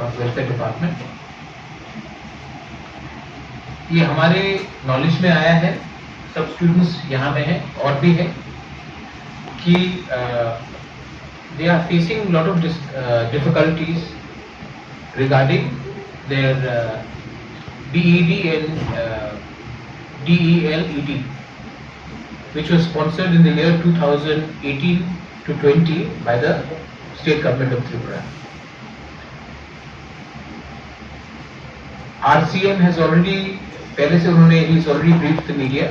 Of welfare department. ये हमारे knowledge में आया है, सब स्टूडेंट्स यहाँ में हैं और भी है कि they are facing lot of difficulties regarding their DED and DELED, which was sponsored in the year 2018 to 20 by the state government of Tripura. RCM has already, पहले से उन्होंने he has already briefed the media.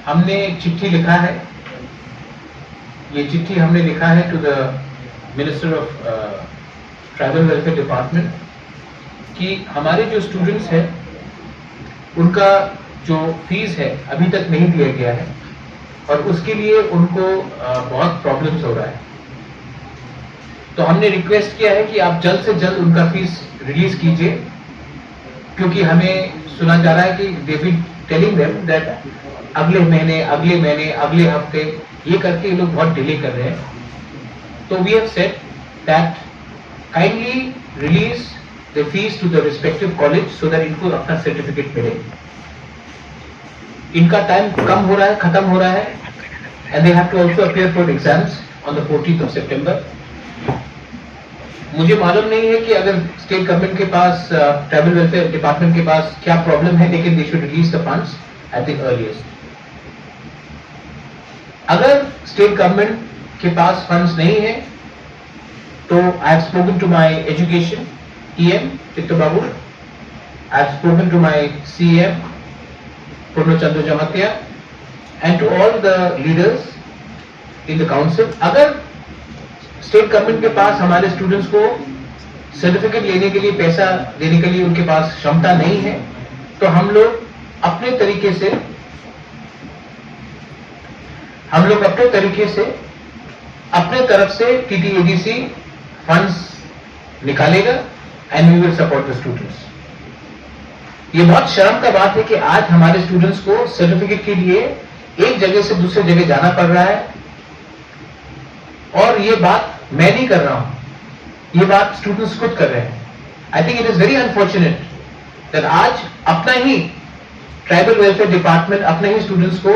हमने एक चिट्ठी लिखा है, ये चिट्ठी हमने लिखा है to the Minister of Tribal Welfare Department कि हमारे जो स्टूडेंट्स हैं उनका जो फीस है अभी तक नहीं दिया गया है और उसके लिए उनको बहुत प्रॉब्लम्स हो रहा है। तो हमने रिक्वेस्ट किया है कि आप जल्द से जल्द उनका फीस रिलीज कीजिए, क्योंकि हमें सुना जा रहा है कि they been telling them that अगले महीने, अगले हफ्ते, ये करके ये लोग बहुत डिले कर रहे हैं। तो we have said that kindly release the fees to the respective college so that इनको अपना सर्टिफिकेट मिले। इनका टाइम कम हो रहा है, खत्म हो रहा है, and they have to also appear for exams on the 14th of September। मुझे मालूम नहीं है कि अगर स्टेट गवर्नमेंट के पास, ट्राइबल वेलफेयर डिपार्टमेंट के पास क्या प्रॉब्लम है, लेकिन they should release the funds at the earliest। अगर स्टेट गवर्नमेंट के पास फंड्स नहीं है तो I have spoken to my education EM Chitta Babu, I have spoken to my CM Purno Chandra Jamatia and to all the leaders in the council। अगर state government के पास हमारे students को certificate लेने के लिए, पैसा देने के लिए उनके पास क्षमता नहीं है, तो हम लोग अपने तरीके से अपने तरफ से TTADC फंड्स निकालेगा and we will support the students। ये बहुत शर्म का बात है कि आज हमारे स्टूडेंट्स को सर्टिफिकेट के लिए एक जगह से दूसरे जगह जाना पड़ रहा है, और ये बात मैं नहीं कर रहा हूं, ये बात स्टूडेंट्स खुद कर रहे हैं। I think it is very unfortunate that आज अपना ही ट्राइबल वेलफेयर डिपार्टमेंट अपने ही स्टूडेंट्स को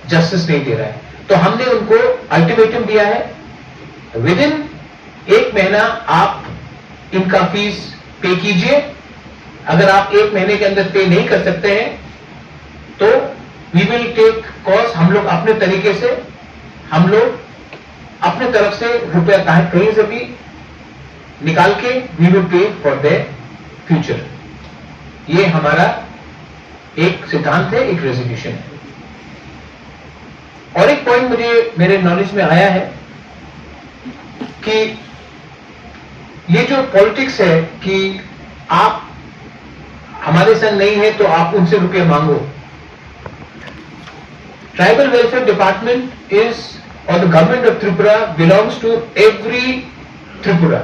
जस्टिस नहीं दे रहा है। तो हमने उनको अल्टीमेटम दिया है, विद इन 1 महीना आप इनका फीस पे कीजिए। अगर आप 1 महीने के अंदर पे नहीं कर सकते हैं तो वी विल टेक कॉज, हम लोग अपने तरीके से, हम लोग अपने तरफ से रुपया कहीं से भी निकाल के we will pay for their future. ये हमारा एक सिद्धांत है, एक रेजोल्यूशन है। और एक पॉइंट मुझे मेरे नॉलेज में आया है कि ये जो पॉलिटिक्स है कि आप हमारे संग नहीं है तो आप उनसे रुपये मांगो। ट्राइबल वेलफेयर डिपार्टमेंट इज, और the government of Tripura belongs to every Tripura.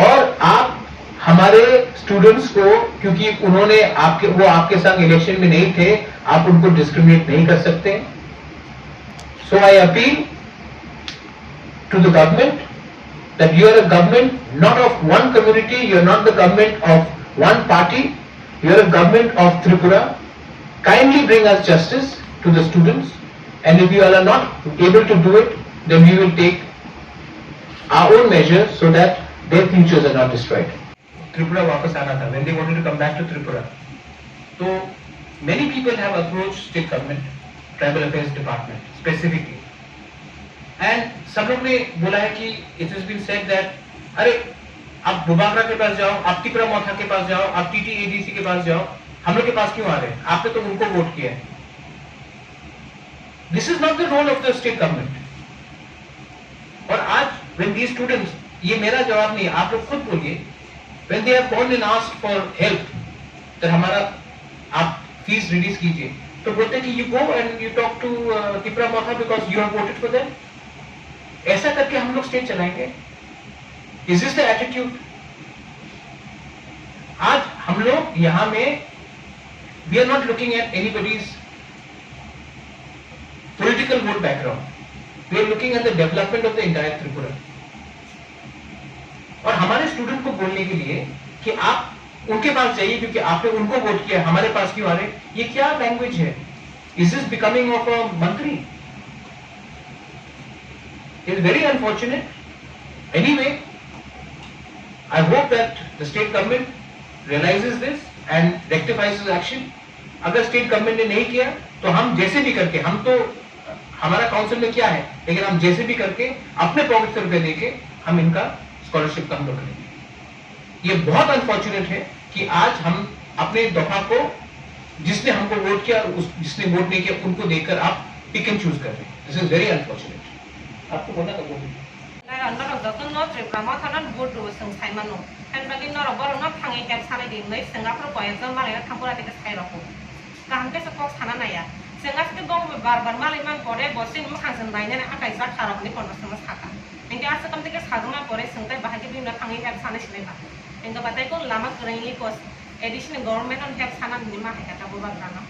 और आप हमारे स्टूडेंट्स को, क्योंकि उन्होंने वो आपके संग इलेक्शन में नहीं थे, आप उनको डिस्क्रिमिनेट नहीं कर सकते। So I appeal to the government that you are a government not of one community, you are not the government of one party, you are a government of Tripura. Kindly bring us justice to the students, and if you all are not able to do it, then we will take our own measures so that their futures are not destroyed। Tripura वापस आना था, when they wanted to come back to Tripura, so many people have approached state government, tribal affairs department specifically, and सब लोग ने बोला है कि it has been said that अरे आप बुबागरा के पास जाओ, आप तिपरा मोथा के पास जाओ, आप TTADC के पास जाओ, हम लोग के पास क्यों आ रहे हैं? आपने तो उनको वोट किया है। This is not the role of the state government. और आज व्हेन दीज स्टूडेंट्स, ये मेरा जवाब नहीं है, आप लोग खुद बोलिए, when they have gone and asked for help तो हमारा आप फीस रिलीज कीजिए, तो बोलते हैं कि you go and you talk to Tipra Motha because you have voted for them. ऐसा करके हम लोग स्टेट चलाएंगे? Is this the attitude? आज हम लोग यहां में we are not looking at anybody's political vote background. We are looking at the development of the entire Tripura. और हमारे स्टूडेंट को बोलने के लिए कि आप उनके पास जाइए क्योंकि आपने उनको वोट किया, हमारे पास क्यों आ रहे? ये क्या लैंग्वेज है? Is this becoming of a mantri? It is very unfortunate. Anyway, I hope that the state government realizes this and rectifies its action. अगर स्टेट गवर्नमेंट ने नहीं किया तो हम जैसे भी करके, हम तो हमारा काउंसिल में क्या है, लेकिन हम जैसे भी करके अपने पॉकेट से रुपए देके हम इनका स्कॉलरशिप का हम लोग करेंगे। ये बहुत अनफॉर्चुनेट है कि आज हम अपने दफा को, जिसने हमको वोट किया और जिसने वोट नहीं किया उनको देकर आप पिक एंड चूज कर रहे हैं। This is very unfortunate. आपको बोलना था बोलिए। नरक जतन न त्रिप्रामा थाना बोर्ड जों साइमानो एन बागि नरक बरक न थांगे कैब साले दिन नै सेंगाफ्रो पयजन माले थांपुरा देके साइरको गाहाम के सको साना नाया सेंगा के दम बार बार माले मान परे बसिन मखांजन बायने आकाय जा थारकनि पन्नसम साका एंगे आसे कम देके साजमा परे संताय बाहागे बिना थांगे कैब साने सिलेबा एंगे बाताय को लामा करैनि कोस एडिशनल गवर्नमेंट अन हेल्प साना नि मा हेका बुबा ग्राना